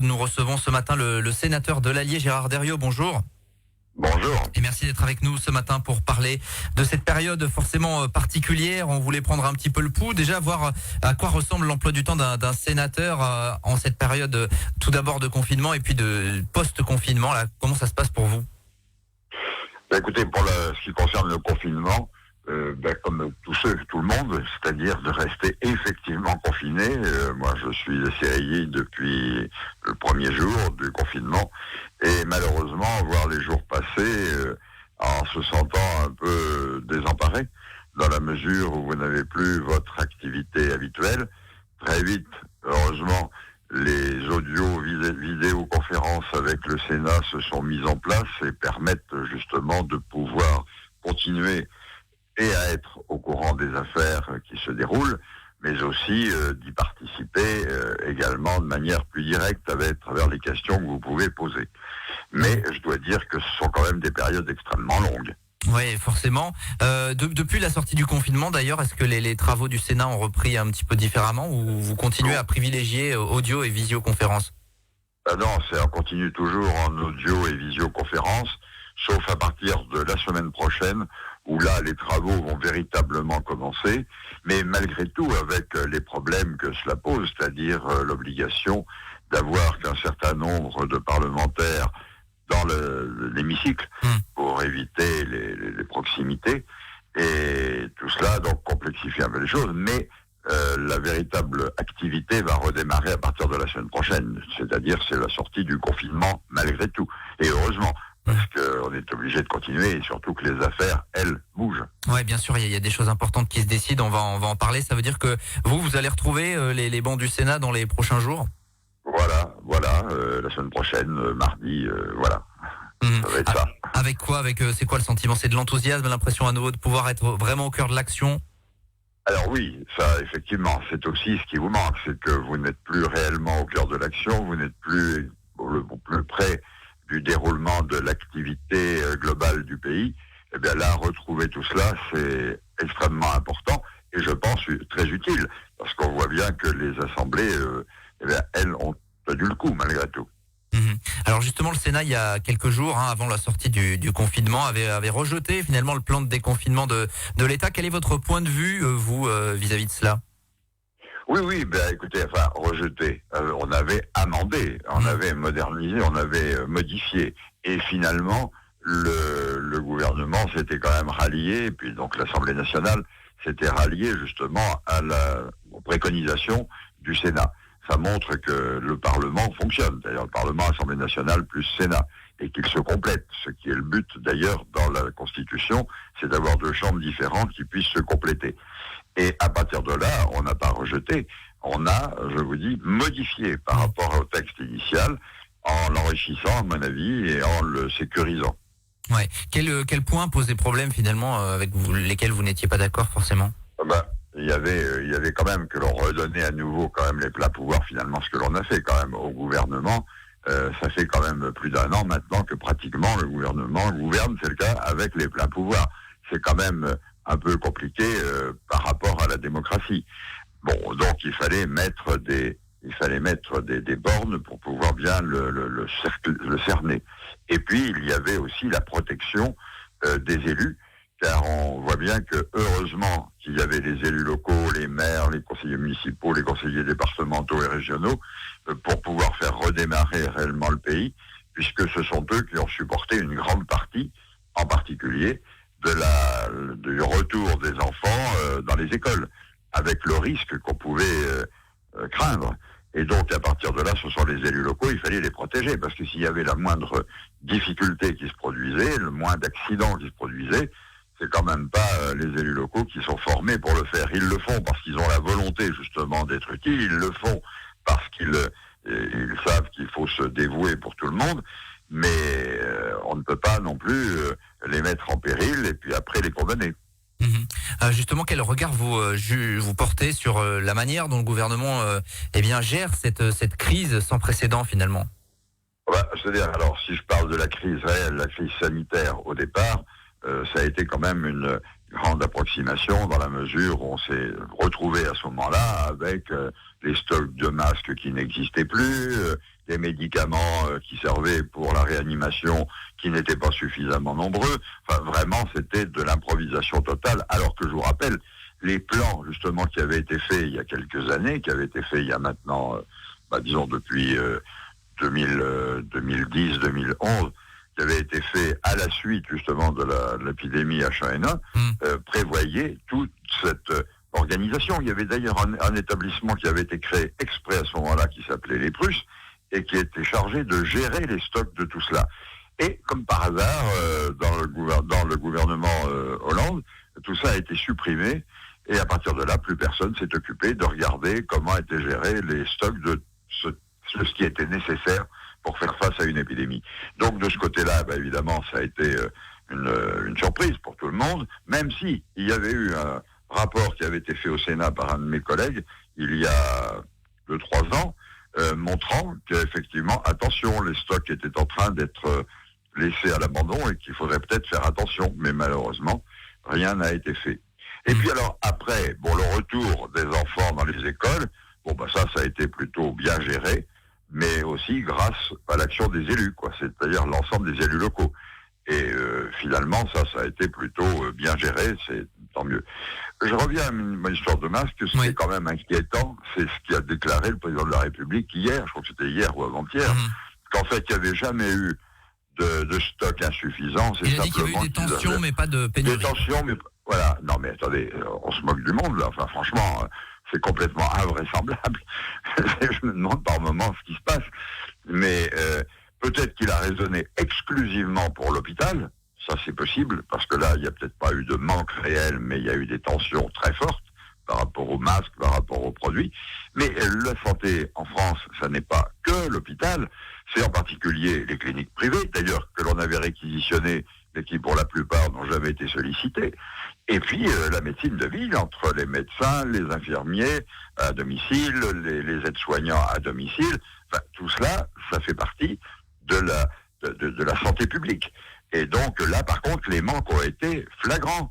Nous recevons ce matin le sénateur de l'Allier, Gérard Deriot. Bonjour. Bonjour. Et merci d'être avec nous ce matin pour parler de cette période forcément particulière. On voulait prendre un petit peu le pouls, déjà voir à quoi ressemble l'emploi du temps d'un sénateur en cette période tout d'abord de confinement et puis de post-confinement. Là, comment ça se passe pour vous? Écoutez, pour ce qui concerne le confinement, comme tout le monde, c'est-à-dire de rester effectivement confiné. Moi, je suis CAI depuis le premier jour du confinement et malheureusement, voir les jours passer en se sentant un peu désemparé, dans la mesure où vous n'avez plus votre activité habituelle. Très vite, heureusement, les vidéoconférences avec le Sénat se sont mises en place et permettent justement de pouvoir continuer et à être au courant des affaires qui se déroulent, mais aussi d'y participer également de manière plus directe à travers les questions que vous pouvez poser. Mais je dois dire que ce sont quand même des périodes extrêmement longues. Oui, forcément. Depuis la sortie du confinement, d'ailleurs, est-ce que les travaux du Sénat ont repris un petit peu différemment ou vous continuez à privilégier audio et visioconférence? Non, on continue toujours en audio et visioconférence, sauf à partir de la semaine prochaine, où là, les travaux vont véritablement commencer, mais malgré tout, avec les problèmes que cela pose, c'est-à-dire l'obligation d'avoir qu'un certain nombre de parlementaires dans l'hémicycle pour éviter les proximités, et tout cela donc complexifie un peu les choses, mais la véritable activité va redémarrer à partir de la semaine prochaine, c'est-à-dire c'est la sortie du confinement malgré tout, et heureusement, parce qu'on est obligé de continuer et surtout que les affaires, elles, bougent. Ouais, bien sûr, il y a des choses importantes qui se décident, on va en parler. Ça veut dire que vous allez retrouver les bancs du Sénat dans les prochains jours? Voilà, la semaine prochaine, mardi, voilà. Ça va être ça. Avec quoi? C'est quoi le sentiment? C'est de l'enthousiasme, l'impression à nouveau de pouvoir être vraiment au cœur de l'action? Alors oui, ça effectivement, c'est aussi ce qui vous manque, c'est que vous n'êtes plus réellement au cœur de l'action, vous n'êtes plus plus près du déroulement de l'activité globale du pays. Eh bien là, retrouver tout cela, c'est extrêmement important et je pense très utile, parce qu'on voit bien que les assemblées, elles ont tenu le coup malgré tout. Alors justement, le Sénat, il y a quelques jours, avant la sortie du confinement, avait rejeté finalement le plan de déconfinement de l'État. Quel est votre point de vue, vous, vis-à-vis de cela? Oui, écoutez, rejeté. On avait amendé, on avait modernisé, on avait modifié. Et finalement, le gouvernement s'était quand même rallié, et puis donc l'Assemblée nationale s'était ralliée justement aux préconisations du Sénat. Ça montre que le Parlement fonctionne. D'ailleurs, le Parlement, Assemblée nationale plus Sénat, et qu'il se complète. Ce qui est le but, d'ailleurs, dans la Constitution, c'est d'avoir deux chambres différentes qui puissent se compléter. Et à partir de là, on n'a pas rejeté, on a, je vous dis, modifié par rapport au texte initial, en l'enrichissant, à mon avis, et en le sécurisant. Ouais. Quel point posait problème finalement avec lesquels vous n'étiez pas d'accord forcément? Il y avait quand même que l'on redonnait à nouveau quand même les pleins pouvoirs, finalement, ce que l'on a fait quand même au gouvernement. Ça fait quand même plus d'un an maintenant que pratiquement le gouvernement gouverne, c'est le cas, avec les pleins pouvoirs. C'est quand même un peu compliqué par rapport à la démocratie. Bon, donc il fallait mettre des bornes pour pouvoir bien le cerner. Et puis il y avait aussi la protection des élus, car on voit bien que heureusement qu'il y avait les élus locaux, les maires, les conseillers municipaux, les conseillers départementaux et régionaux pour pouvoir faire redémarrer réellement le pays, puisque ce sont eux qui ont supporté une grande partie, en particulier, du retour des enfants dans les écoles, avec le risque qu'on pouvait craindre. Et donc, à partir de là, ce sont les élus locaux, il fallait les protéger, parce que s'il y avait la moindre difficulté qui se produisait, le moins d'accidents qui se produisaient, c'est quand même pas les élus locaux qui sont formés pour le faire. Ils le font parce qu'ils ont la volonté, justement, d'être utiles, ils le font parce qu'ils savent qu'il faut se dévouer pour tout le monde, mais on ne peut pas non plus les mettre en péril et puis après les condamner. Justement, quel regard vous portez sur la manière dont le gouvernement gère cette crise sans précédent finalement? C'est-à-dire, alors si je parle de la crise réelle, la crise sanitaire au départ, ça a été quand même une grande approximation dans la mesure où on s'est retrouvé à ce moment-là avec les stocks de masques qui n'existaient plus, des médicaments qui servaient pour la réanimation qui n'étaient pas suffisamment nombreux. Enfin, vraiment, c'était de l'improvisation totale. Alors que je vous rappelle, les plans, justement, qui avaient été faits il y a quelques années, qui avaient été faits il y a maintenant, disons, depuis 2010, 2011, qui avaient été faits à la suite, justement, de l'épidémie H1N1, prévoyaient toute cette organisation. Il y avait d'ailleurs un établissement qui avait été créé exprès à ce moment-là, qui s'appelait les Prusses, et qui était chargé de gérer les stocks de tout cela. Et comme par hasard, dans le gouvernement Hollande, tout ça a été supprimé, et à partir de là, plus personne s'est occupé de regarder comment étaient gérés les stocks de ce qui était nécessaire pour faire face à une épidémie. Donc de ce côté-là, évidemment, ça a été une surprise pour tout le monde, même si il y avait eu un rapport qui avait été fait au Sénat par un de mes collègues il y a 2-3 ans, montrant qu'effectivement, attention, les stocks étaient en train d'être laissés à l'abandon et qu'il faudrait peut-être faire attention. Mais malheureusement, rien n'a été fait. Et puis alors, après, le retour des enfants dans les écoles, ça a été plutôt bien géré, mais aussi grâce à l'action des élus, c'est-à-dire l'ensemble des élus locaux. Et finalement, ça a été plutôt bien géré, c'est tant mieux. Je reviens à ma histoire de masque, ce qui est quand même inquiétant, c'est ce qu'a déclaré le président de la République hier, je crois que c'était hier ou avant-hier, qu'en fait, il n'y avait jamais eu de stock insuffisant. Il a dit qu'il y avait eu des tensions, mais pas de pénurie. Des tensions, mais voilà. Non, mais attendez, on se moque du monde, là. Enfin, franchement, c'est complètement invraisemblable. Je me demande par moments ce qui se passe. Mais peut-être qu'il a raisonné exclusivement pour l'hôpital. Ça, c'est possible, parce que là, il n'y a peut-être pas eu de manque réel, mais il y a eu des tensions très fortes par rapport aux masques, par rapport aux produits. Mais la santé en France, ça n'est pas que l'hôpital, c'est en particulier les cliniques privées, d'ailleurs, que l'on avait réquisitionnées, mais qui, pour la plupart, n'ont jamais été sollicitées. Et puis, la médecine de ville, entre les médecins, les infirmiers à domicile, les aides-soignants à domicile, tout cela, ça fait partie de la santé publique. Et donc là, par contre, les manques ont été flagrants.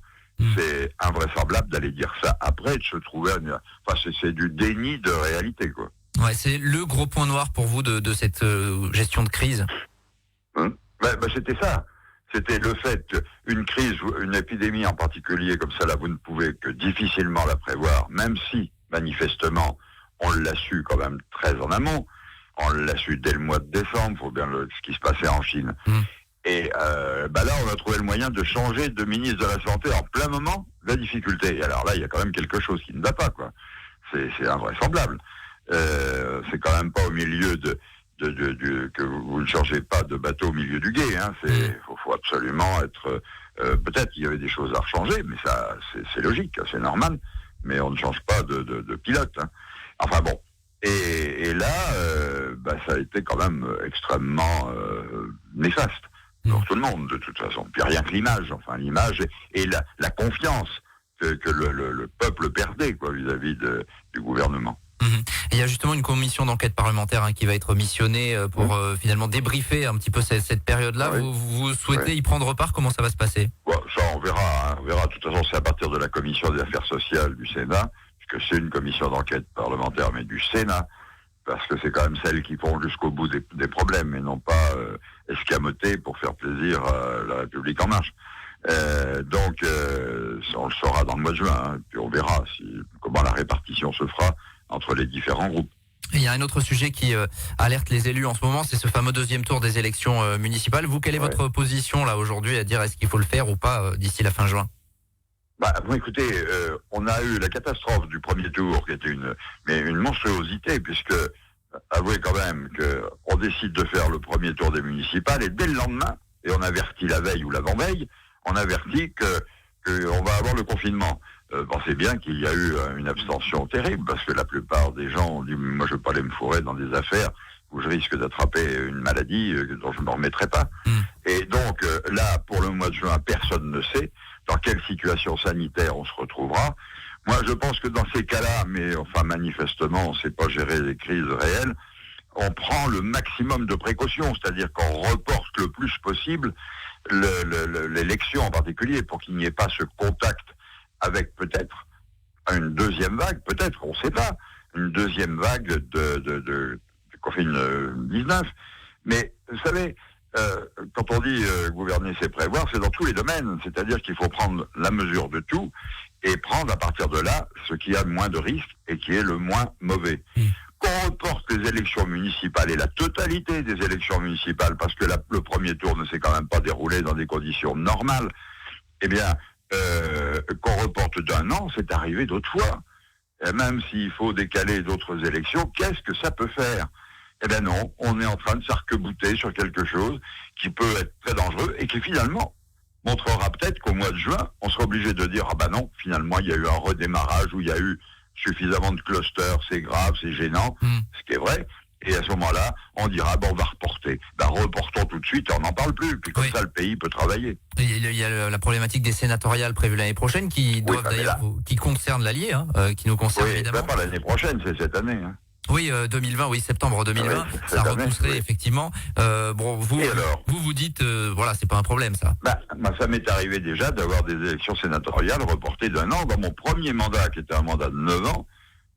C'est invraisemblable d'aller dire ça après, de se trouver... c'est du déni de réalité, quoi. Ouais, c'est le gros point noir pour vous de cette gestion de crise. C'était ça. C'était le fait qu'une crise, une épidémie en particulier, comme ça, là, vous ne pouvez que difficilement la prévoir, même si, manifestement, on l'a su quand même très en amont. On l'a su dès le mois de décembre, il faut bien ce qui se passait en Chine. Et là, on a trouvé le moyen de changer de ministre de la Santé en plein moment de la difficulté. Et alors là, il y a quand même quelque chose qui ne va pas, quoi. C'est invraisemblable. C'est quand même pas au milieu que vous ne changez pas de bateau au milieu du gué. Hein. Faut absolument être... peut-être qu'il y avait des choses à rechanger, mais ça, c'est logique, c'est normal. Mais on ne change pas de pilote. Hein. Enfin bon. Et là, ça a été quand même extrêmement néfaste. Pour tout le monde, de toute façon. Puis rien que l'image, et la confiance que le peuple perdait, vis-à-vis du gouvernement. Il y a justement une commission d'enquête parlementaire qui va être missionnée pour finalement débriefer un petit peu cette période-là. Vous souhaitez y prendre part? Comment ça va se passer? Ça, on verra. Hein. On verra. De toute façon, c'est à partir de la commission des affaires sociales du Sénat, puisque c'est une commission d'enquête parlementaire, mais du Sénat, parce que c'est quand même celles qui vont jusqu'au bout des problèmes, et non pas escamoter pour faire plaisir à la République en marche. Donc, on le saura dans le mois de juin, hein, puis on verra comment la répartition se fera entre les différents groupes. Il y a un autre sujet qui alerte les élus en ce moment, c'est ce fameux deuxième tour des élections municipales. Vous, quelle est votre position là aujourd'hui à dire est-ce qu'il faut le faire ou pas d'ici la fin juin? Écoutez, on a eu la catastrophe du premier tour qui était une monstruosité, puisque avouez quand même qu'on décide de faire le premier tour des municipales et dès le lendemain, et on avertit la veille ou l'avant-veille, on avertit qu'on va avoir le confinement. Pensez bien qu'il y a eu une abstention terrible, parce que la plupart des gens ont dit « moi je ne veux pas aller me fourrer dans des affaires où je risque d'attraper une maladie dont je ne me remettrai pas ». Et donc là, pour le mois de juin, personne ne sait dans quelle situation sanitaire on se retrouvera. Moi, je pense que dans ces cas-là, mais manifestement, on ne sait pas gérer les crises réelles, on prend le maximum de précautions, c'est-à-dire qu'on reporte le plus possible l'élection en particulier, pour qu'il n'y ait pas ce contact avec peut-être une deuxième vague, peut-être, on ne sait pas, une deuxième vague de Covid-19. Mais vous savez, quand on dit gouverner, c'est prévoir, c'est dans tous les domaines. C'est-à-dire qu'il faut prendre la mesure de tout et prendre à partir de là ce qui a le moins de risques et qui est le moins mauvais. Qu'on reporte les élections municipales et la totalité des élections municipales, parce que le premier tour ne s'est quand même pas déroulé dans des conditions normales, eh bien, qu'on reporte d'un an, c'est arrivé d'autres fois. Et même s'il faut décaler d'autres élections, qu'est-ce que ça peut faire ? Eh bien non, on est en train de s'arc-bouter sur quelque chose qui peut être très dangereux et qui finalement montrera peut-être qu'au mois de juin, on sera obligé de dire « Ah ben non, finalement, il y a eu un redémarrage où il y a eu suffisamment de clusters, c'est grave, c'est gênant, ce qui est vrai. Et à ce moment-là, on dira, bon, on va reporter. Ben, reportons tout de suite et on n'en parle plus. Puis comme ça, le pays peut travailler. Il y a la problématique des sénatoriales prévues l'année prochaine qui doivent d'ailleurs, qui concernent l'Allier, qui nous concerne évidemment. Pas l'année prochaine, c'est cette année. Oui, 2020, oui, septembre 2020, ça repousserait effectivement. Bon, vous dites, voilà, c'est pas un problème, ça. Ça m'est arrivé déjà d'avoir des élections sénatoriales reportées d'un an. Dans mon premier mandat, qui était un mandat de 9 ans,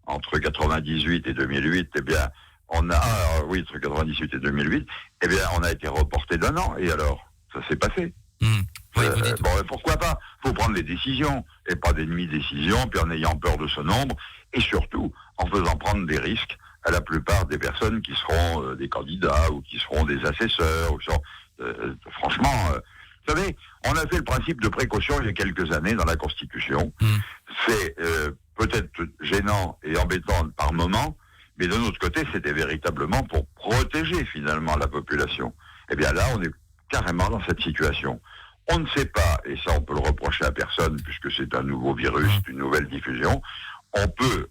entre 98 et 2008, eh bien, entre 98 et 2008, eh bien, on a été reporté d'un an. Et alors, ça s'est passé. Oui, vous dites. Bon, pourquoi pas ? Faut prendre des décisions et pas des demi-décisions, puis en ayant peur de ce nombre, et surtout en faisant prendre des risques à la plupart des personnes qui seront des candidats ou qui seront des assesseurs. Franchement, vous savez, on a fait le principe de précaution il y a quelques années dans la Constitution. C'est peut-être gênant et embêtant par moment, mais de notre côté, c'était véritablement pour protéger finalement la population. Eh bien là, on est carrément dans cette situation. On ne sait pas, et ça on peut le reprocher à personne, puisque c'est un nouveau virus, une nouvelle diffusion, on peut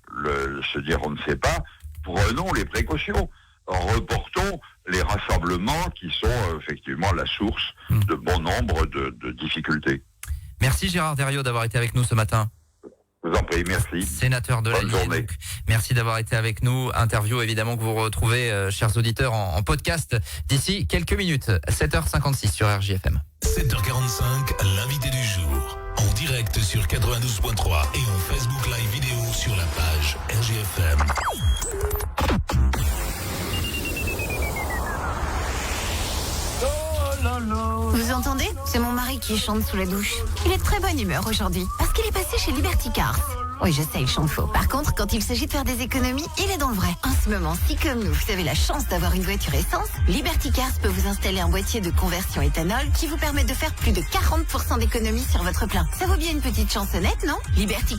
se dire on ne sait pas, prenons les précautions, reportons les rassemblements qui sont effectivement la source de bon nombre de difficultés. Merci Gérard Deriot d'avoir été avec nous ce matin. Je vous en prie, merci. Sénateur de l'Allier. Merci d'avoir été avec nous. Interview évidemment que vous retrouvez, chers auditeurs, en podcast d'ici quelques minutes. 7h56 sur RJFM. 7h45, l'invité du jour. En direct sur 92.3 et en Facebook Live vidéo sur la page RJFM. Vous entendez ? C'est mon mari qui chante sous la douche. Il est de très bonne humeur aujourd'hui, parce qu'il est passé chez Liberty Cars. Oui, je sais, il chante faux. Par contre, quand il s'agit de faire des économies, il est dans le vrai. En ce moment, si comme nous, vous avez la chance d'avoir une voiture essence, Liberty Cars peut vous installer un boîtier de conversion éthanol qui vous permet de faire plus de 40% d'économies sur votre plein. Ça vaut bien une petite chansonnette, non ? Liberty Cars.